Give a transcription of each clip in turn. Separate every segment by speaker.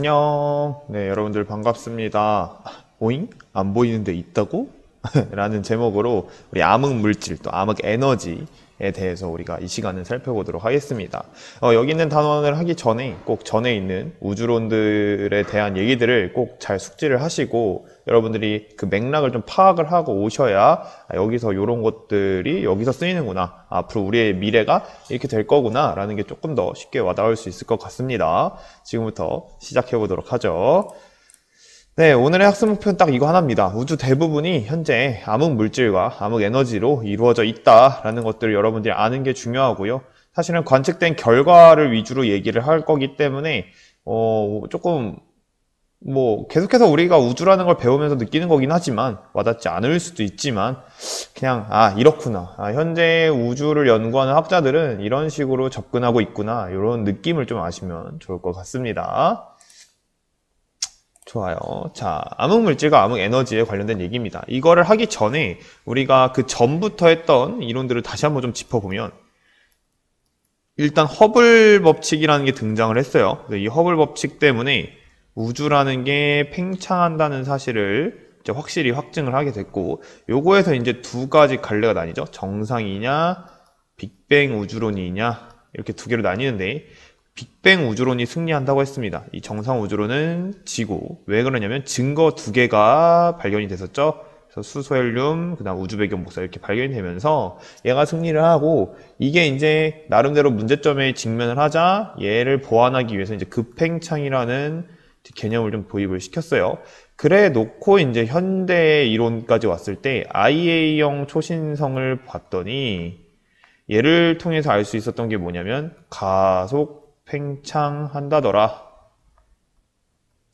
Speaker 1: 안녕. 네, 여러분들 반갑습니다. 오잉? 안 보이는데 있다고? 라는 제목으로 우리 암흑 물질 또 암흑 에너지에 대해서 우리가 이 시간을 살펴보도록 하겠습니다. 여기 있는 단원을 하기 전에 꼭 전에 있는 우주론들에 대한 얘기들을 꼭 잘 숙지를 하시고 여러분들이 그 맥락을 좀 파악을 하고 오셔야 여기서 이런 것들이 여기서 쓰이는구나. 앞으로 우리의 미래가 이렇게 될 거구나 라는 게 조금 더 쉽게 와닿을 수 있을 것 같습니다. 지금부터 시작해 보도록 하죠. 네, 오늘의 학습 목표는 딱 이거 하나입니다. 우주 대부분이 현재 암흑 물질과 암흑 에너지로 이루어져 있다라는 것들을 여러분들이 아는 게 중요하고요. 사실은 관측된 결과를 위주로 얘기를 할 거기 때문에 조금 계속해서 우리가 우주라는 걸 배우면서 느끼는 거긴 하지만 와닿지 않을 수도 있지만 그냥 이렇구나. 현재 우주를 연구하는 학자들은 이런 식으로 접근하고 있구나. 이런 느낌을 좀 아시면 좋을 것 같습니다. 좋아요. 자, 암흑물질과 암흑에너지에 관련된 얘기입니다. 이거를 하기 전에 우리가 그 전부터 했던 이론들을 다시 한번 좀 짚어보면 일단 허블 법칙이라는 게 등장을 했어요. 이 허블 법칙 때문에 우주라는 게 팽창한다는 사실을 이제 확실히 확증을 하게 됐고 요거에서 이제 두 가지 갈래가 나뉘죠. 정상이냐 빅뱅 우주론이냐 이렇게 두 개로 나뉘는데 빅뱅 우주론이 승리한다고 했습니다. 이 정상 우주론은 지고 왜 그러냐면 증거 두 개가 발견이 됐었죠. 그래서 수소, 헬륨, 그다음 우주 배경 복사 이렇게 발견이 되면서 얘가 승리를 하고 이게 이제 나름대로 문제점에 직면을 하자 얘를 보완하기 위해서 이제 급팽창이라는 개념을 좀 도입을 시켰어요. 그래 놓고 이제 현대 이론까지 왔을 때 IA형 초신성을 봤더니 얘를 통해서 알 수 있었던 게 뭐냐면 가속 팽창한다더라.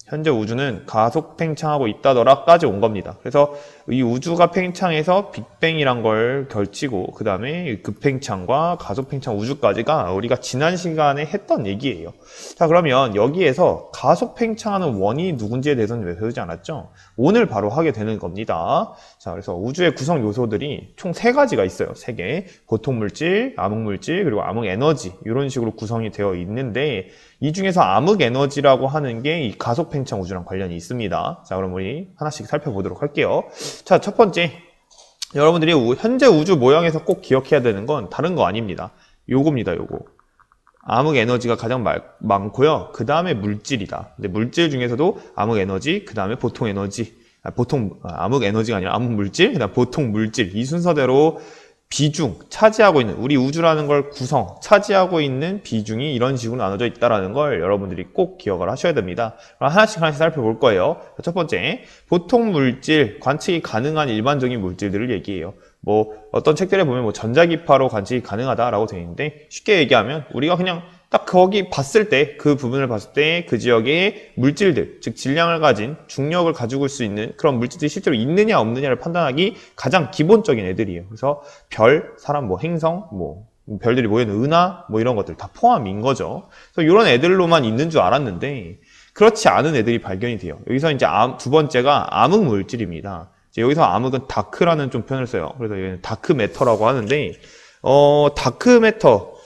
Speaker 1: 현재 우주는 가속 팽창하고 있다더라까지 온 겁니다. 그래서 이 우주가 팽창해서 빅뱅이란 걸 결치고 그 다음에 급팽창과 가속 팽창 우주까지가 우리가 지난 시간에 했던 얘기예요. 자, 그러면 여기에서 가속 팽창하는 원인이 누군지에 대해서는 왜 배우지 않았죠? 오늘 바로 하게 되는 겁니다. 자, 그래서 우주의 구성 요소들이 총 3가지가 있어요. 3개. 보통 물질, 암흑 물질, 그리고 암흑 에너지 이런 식으로 구성이 되어 있는데 이 중에서 암흑 에너지라고 하는 게 이 가속 팽창 우주랑 관련이 있습니다. 자, 그럼 우리 하나씩 살펴보도록 할게요. 자, 첫 번째. 여러분들이 현재 우주 모형에서 꼭 기억해야 되는 건 다른 거 아닙니다. 요겁니다, 요거. 암흑 에너지가 가장 많고요. 그 다음에 물질이다. 근데 물질 중에서도 암흑 에너지, 그 다음에 보통 에너지, 암흑 에너지가 아니라 암흑 물질, 그 다음 보통 물질. 이 순서대로 비중, 차지하고 있는, 우리 우주라는 걸 차지하고 있는 비중이 이런 식으로 나눠져 있다는 걸 여러분들이 꼭 기억을 하셔야 됩니다. 그럼 하나씩 살펴볼 거예요. 첫 번째, 보통 물질, 관측이 가능한 일반적인 물질들을 얘기해요. 어떤 책들에 보면 전자기파로 관측이 가능하다라고 되어 있는데, 쉽게 얘기하면 우리가 그냥 딱 거기 봤을 때, 그 부분을 봤을 때 그 지역의 물질들, 즉 질량을 가진 중력을 가지고 올 수 있는 그런 물질들이 실제로 있느냐 없느냐를 판단하기 가장 기본적인 애들이에요. 그래서 별, 사람, 행성, 별들이 모여있는 은하, 이런 것들 다 포함인 거죠. 그래서 이런 애들로만 있는 줄 알았는데 그렇지 않은 애들이 발견이 돼요. 여기서 이제 두 번째가 암흑 물질입니다. 여기서 암흑은 다크라는 좀 표현을 써요. 그래서 얘는 다크 매터라고 하는데 다크 매터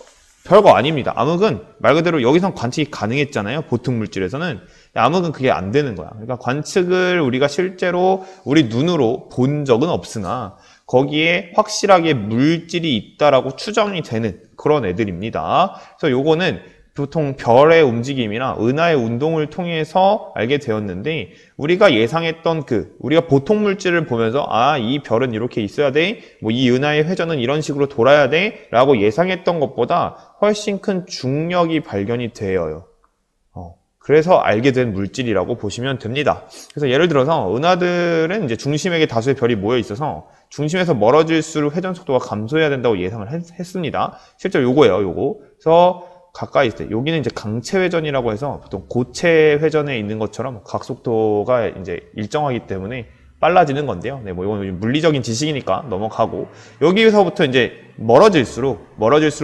Speaker 1: 별거 아닙니다. 암흑은 말 그대로 여기선 관측이 가능했잖아요. 보통 물질에서는. 암흑은 그게 안 되는 거야. 그러니까 관측을 우리가 실제로 우리 눈으로 본 적은 없으나 거기에 확실하게 물질이 있다라고 추정이 되는 그런 애들입니다. 그래서 요거는 보통 별의 움직임이나 은하의 운동을 통해서 알게 되었는데 우리가 예상했던 우리가 보통 물질을 보면서 이 별은 이렇게 있어야 돼, 이 은하의 회전은 이런 식으로 돌아야 돼 라고 예상했던 것보다 훨씬 큰 중력이 발견이 되어요. 그래서 알게 된 물질이라고 보시면 됩니다. 그래서 예를 들어서 은하들은 이제 중심에게 다수의 별이 모여 있어서 중심에서 멀어질수록 회전 속도가 감소해야 된다고 예상을 했습니다. 실제로 요거예요, 요거. 그래서 가까이 있을 때, 여기는 이제 강체 회전이라고 해서 보통 고체 회전에 있는 것처럼 각속도가 이제 일정하기 때문에 빨라지는 건데요. 네, 이건 물리적인 지식이니까 넘어가고, 여기서부터 이제 멀어질수록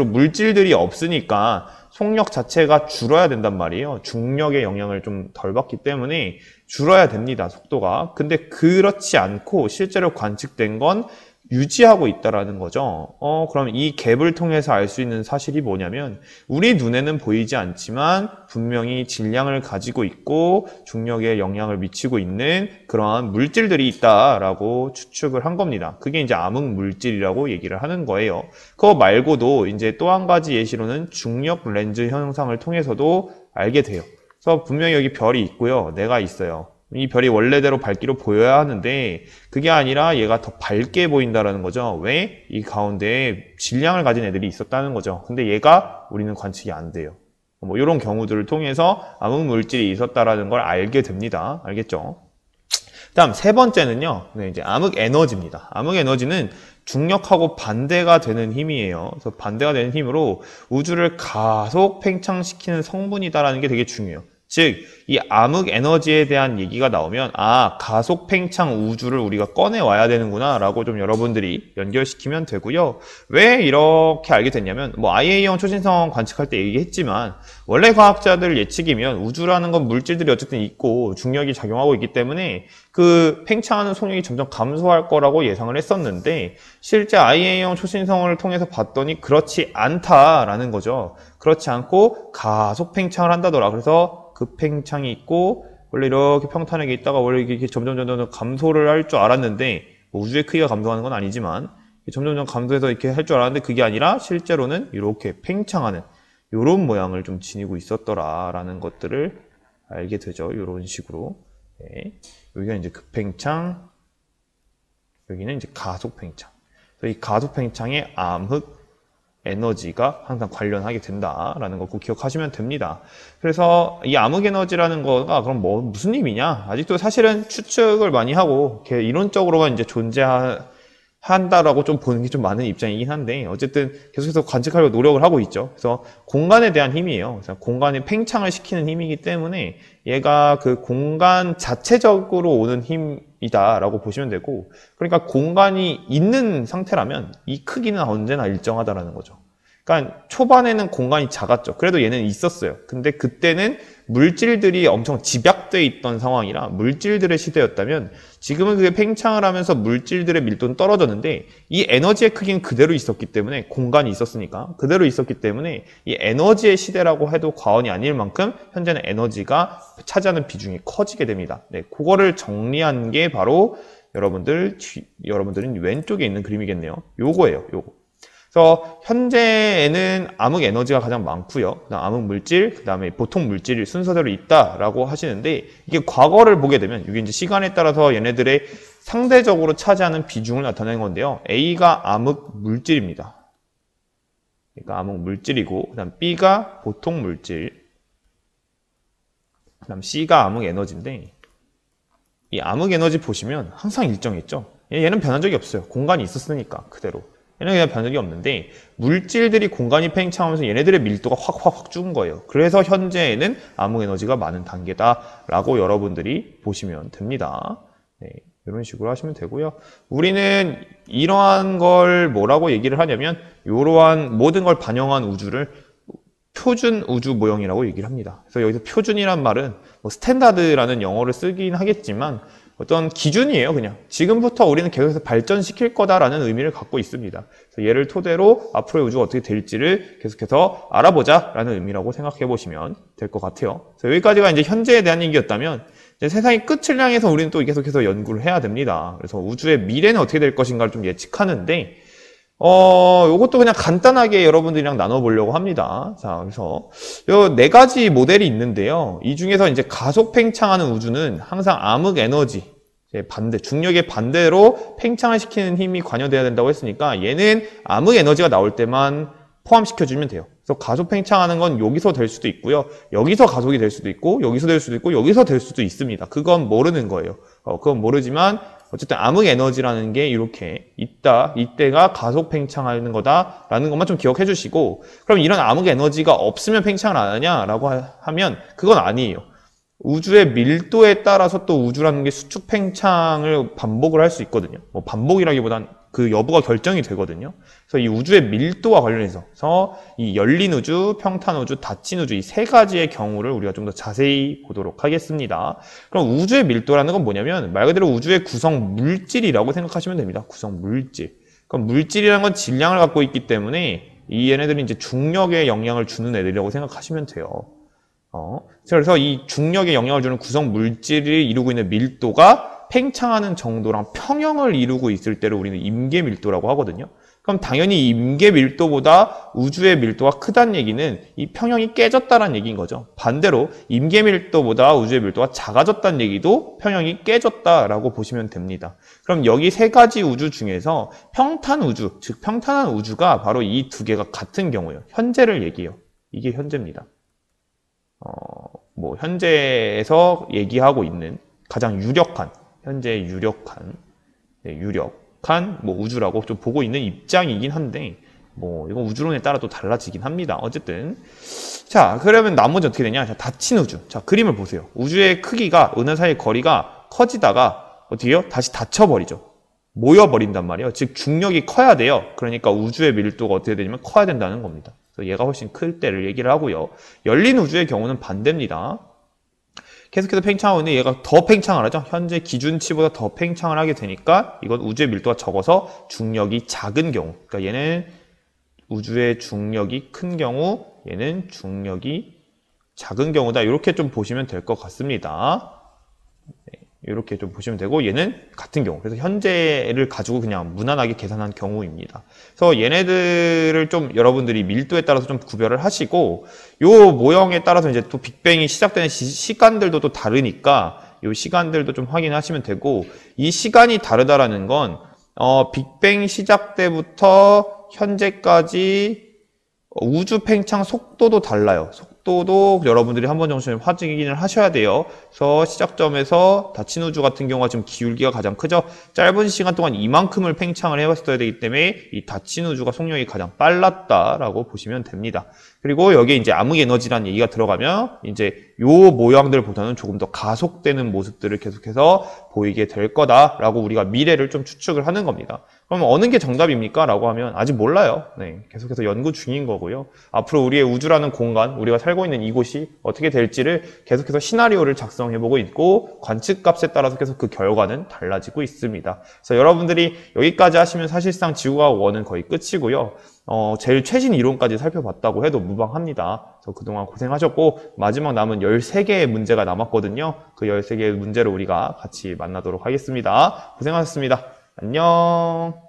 Speaker 1: 물질들이 없으니까 속력 자체가 줄어야 된단 말이에요. 중력의 영향을 좀 덜 받기 때문에 줄어야 됩니다, 속도가. 근데 그렇지 않고 실제로 관측된 건 유지하고 있다라는 거죠. 그럼 이 갭을 통해서 알 수 있는 사실이 뭐냐면 우리 눈에는 보이지 않지만 분명히 질량을 가지고 있고 중력에 영향을 미치고 있는 그러한 물질들이 있다라고 추측을 한 겁니다. 그게 이제 암흑 물질이라고 얘기를 하는 거예요. 그거 말고도 이제 또 한 가지 예시로는 중력 렌즈 현상을 통해서도 알게 돼요. 그래서 분명히 여기 별이 있고요. 내가 있어요. 이 별이 원래대로 밝기로 보여야 하는데 그게 아니라 얘가 더 밝게 보인다라는 거죠. 왜? 이 가운데에 질량을 가진 애들이 있었다는 거죠. 근데 얘가 우리는 관측이 안 돼요. 뭐 이런 경우들을 통해서 암흑 물질이 있었다라는 걸 알게 됩니다. 알겠죠? 다음 세 번째는요. 네, 이제 암흑 에너지입니다. 암흑 에너지는 중력하고 반대가 되는 힘이에요. 그래서 반대가 되는 힘으로 우주를 가속 팽창시키는 성분이다라는 게 되게 중요해요. 즉, 이 암흑 에너지에 대한 얘기가 나오면 가속 팽창 우주를 우리가 꺼내와야 되는구나 라고 좀 여러분들이 연결시키면 되고요. 왜 이렇게 알게 됐냐면 IA형 초신성 관측할 때 얘기했지만 원래 과학자들 예측이면 우주라는 건 물질들이 어쨌든 있고 중력이 작용하고 있기 때문에 그 팽창하는 속력이 점점 감소할 거라고 예상을 했었는데 실제 IA형 초신성을 통해서 봤더니 그렇지 않다라는 거죠. 그렇지 않고 가속 팽창을 한다더라. 그래서 급팽창이 있고 원래 이렇게 평탄하게 있다가 원래 이렇게 점점 감소를 할 줄 알았는데 우주의 크기가 감소하는 건 아니지만 점점 감소해서 이렇게 할 줄 알았는데 그게 아니라 실제로는 이렇게 팽창하는 이런 모양을 좀 지니고 있었더라라는 것들을 알게 되죠. 이런 식으로. 네. 여기가 이제 급팽창, 여기는 이제 가속 팽창. 그래서 이 가속 팽창의 암흑 에너지가 항상 관련하게 된다라는 거 꼭 기억하시면 됩니다. 그래서 이 암흑 에너지라는 거가 그럼 무슨 의미냐? 아직도 사실은 추측을 많이 하고 이론적으로만 이제 존재한다라고 좀 보는 게 좀 많은 입장이긴 한데 어쨌든 계속해서 관측하려고 노력을 하고 있죠. 그래서 공간에 대한 힘이에요. 그래서 공간에 팽창을 시키는 힘이기 때문에 얘가 그 공간 자체적으로 오는 힘이다라고 보시면 되고 그러니까 공간이 있는 상태라면 이 크기는 언제나 일정하다라는 거죠. 그러니까 초반에는 공간이 작았죠. 그래도 얘는 있었어요. 근데 그때는 물질들이 엄청 집약돼 있던 상황이라 물질들의 시대였다면 지금은 그게 팽창을 하면서 물질들의 밀도는 떨어졌는데 이 에너지의 크기는 그대로 있었기 때문에 공간이 있었으니까 그대로 있었기 때문에 이 에너지의 시대라고 해도 과언이 아닐 만큼 현재는 에너지가 차지하는 비중이 커지게 됩니다. 네, 그거를 정리한 게 바로 여러분들은 왼쪽에 있는 그림이겠네요. 요거예요. 요거. 그래서 현재에는 암흑 에너지가 가장 많고요. 그다음 암흑 물질, 그다음에 보통 물질이 순서대로 있다라고 하시는데 이게 과거를 보게 되면 이게 이제 시간에 따라서 얘네들의 상대적으로 차지하는 비중을 나타내는 건데요. A가 암흑 물질입니다. 그러니까 암흑 물질이고 그다음 B가 보통 물질, 그다음 C가 암흑 에너지인데 이 암흑 에너지 보시면 항상 일정했죠. 얘는 변한 적이 없어요. 공간이 있었으니까 그대로. 얘는 그냥 변한 적이 없는데 물질들이 공간이 팽창하면서 얘네들의 밀도가 확 죽은 거예요. 그래서 현재에는 암흑 에너지가 많은 단계다라고 여러분들이 보시면 됩니다. 네, 이런 식으로 하시면 되고요. 우리는 이러한 걸 뭐라고 얘기를 하냐면 이러한 모든 걸 반영한 우주를 표준 우주 모형이라고 얘기를 합니다. 그래서 여기서 표준이란 말은 스탠다드라는 영어를 쓰긴 하겠지만 어떤 기준이에요. 그냥 지금부터 우리는 계속해서 발전시킬 거다라는 의미를 갖고 있습니다. 그래서 얘를 토대로 앞으로의 우주가 어떻게 될지를 계속해서 알아보자라는 의미라고 생각해 보시면 될 것 같아요. 그래서 여기까지가 이제 현재에 대한 얘기였다면 이제 세상의 끝을 향해서 우리는 또 계속해서 연구를 해야 됩니다. 그래서 우주의 미래는 어떻게 될 것인가를 좀 예측하는데 요것도 그냥 간단하게 여러분들이랑 나눠보려고 합니다. 자, 그래서 요 네 가지 모델이 있는데요. 이 중에서 이제 가속 팽창하는 우주는 항상 암흑 에너지, 중력의 반대로 팽창을 시키는 힘이 관여돼야 된다고 했으니까 얘는 암흑 에너지가 나올 때만 포함시켜주면 돼요. 그래서 가속 팽창하는 건 여기서 될 수도 있고요. 여기서 가속이 될 수도 있고, 여기서 될 수도 있고, 여기서 될 수도 있습니다. 그건 모르는 거예요. 그건 모르지만 어쨌든 암흑 에너지라는 게 이렇게 있다. 이때가 가속 팽창하는 거다라는 것만 좀 기억해 주시고 그럼 이런 암흑 에너지가 없으면 팽창을 안 하냐라고 하면 그건 아니에요. 우주의 밀도에 따라서 또 우주라는 게 수축 팽창을 반복을 할 수 있거든요. 반복이라기보단 그 여부가 결정이 되거든요. 그래서 이 우주의 밀도와 관련해서 이 열린 우주, 평탄 우주, 닫힌 우주 이 세 가지의 경우를 우리가 좀 더 자세히 보도록 하겠습니다. 그럼 우주의 밀도라는 건 뭐냐면 말 그대로 우주의 구성 물질이라고 생각하시면 됩니다. 구성 물질. 그럼 물질이라는 건 질량을 갖고 있기 때문에 이 얘네들이 이제 중력에 영향을 주는 애들이라고 생각하시면 돼요. 그래서 이 중력에 영향을 주는 구성 물질이 이루고 있는 밀도가 팽창하는 정도랑 평형을 이루고 있을 때를 우리는 임계 밀도라고 하거든요. 그럼 당연히 이 임계 밀도보다 우주의 밀도가 크다는 얘기는 이 평형이 깨졌다는 얘기인 거죠. 반대로 임계 밀도보다 우주의 밀도가 작아졌다는 얘기도 평형이 깨졌다라고 보시면 됩니다. 그럼 여기 세 가지 우주 중에서 평탄 우주, 즉 평탄한 우주가 바로 이 두 개가 같은 경우예요. 현재를 얘기해요. 이게 현재입니다. 현재에서 얘기하고 있는 가장 유력한, 현재 유력한, 우주라고 좀 보고 있는 입장이긴 한데, 이건 우주론에 따라 또 달라지긴 합니다. 어쨌든. 자, 그러면 나머지 어떻게 되냐? 자, 닫힌 우주. 자, 그림을 보세요. 우주의 크기가, 은하 사이의 거리가 커지다가, 어떻게 해요? 다시 닫혀버리죠. 모여버린단 말이에요. 즉, 중력이 커야 돼요. 그러니까 우주의 밀도가 어떻게 되냐면 커야 된다는 겁니다. 그래서 얘가 훨씬 클 때를 얘기를 하고요. 열린 우주의 경우는 반대입니다. 계속해서 팽창하고 있는데 얘가 더 팽창을 하죠. 현재 기준치보다 더 팽창을 하게 되니까 이건 우주의 밀도가 적어서 중력이 작은 경우. 그러니까 얘는 우주의 중력이 큰 경우, 얘는 중력이 작은 경우다. 이렇게 좀 보시면 될 것 같습니다. 이렇게 좀 보시면 되고 얘는 같은 경우. 그래서 현재를 가지고 그냥 무난하게 계산한 경우입니다. 그래서 얘네들을 좀 여러분들이 밀도에 따라서 좀 구별을 하시고 요 모형에 따라서 이제 또 빅뱅이 시작되는 시간들도 또 다르니까 요 시간들도 좀 확인하시면 되고 이 시간이 다르다라는 건 빅뱅 시작 때부터 현재까지 우주 팽창 속도도 달라요. 속도도 여러분들이 한 번 정도 확인을 하셔야 돼요. 그래서 시작점에서 닫힌 우주 같은 경우가 지금 기울기가 가장 크죠. 짧은 시간 동안 이만큼을 팽창을 해왔어야 되기 때문에 이 닫힌 우주가 속력이 가장 빨랐다라고 보시면 됩니다. 그리고 여기에 이제 암흑 에너지라는 얘기가 들어가면 이제 요 모양들보다는 조금 더 가속되는 모습들을 계속해서 보이게 될 거다라고 우리가 미래를 좀 추측을 하는 겁니다. 그럼 어느 게 정답입니까? 라고 하면 아직 몰라요. 네, 계속해서 연구 중인 거고요. 앞으로 우리의 우주라는 공간, 우리가 살고 있는 이곳이 어떻게 될지를 계속해서 시나리오를 작성해보고 있고 관측값에 따라서 계속 그 결과는 달라지고 있습니다. 그래서 여러분들이 여기까지 하시면 사실상 지구과학 1은 거의 끝이고요. 제일 최신 이론까지 살펴봤다고 해도 무방합니다. 그래서 그동안 고생하셨고 마지막 남은 13개의 문제가 남았거든요. 그 13개의 문제를 우리가 같이 만나도록 하겠습니다. 고생하셨습니다. 안녕.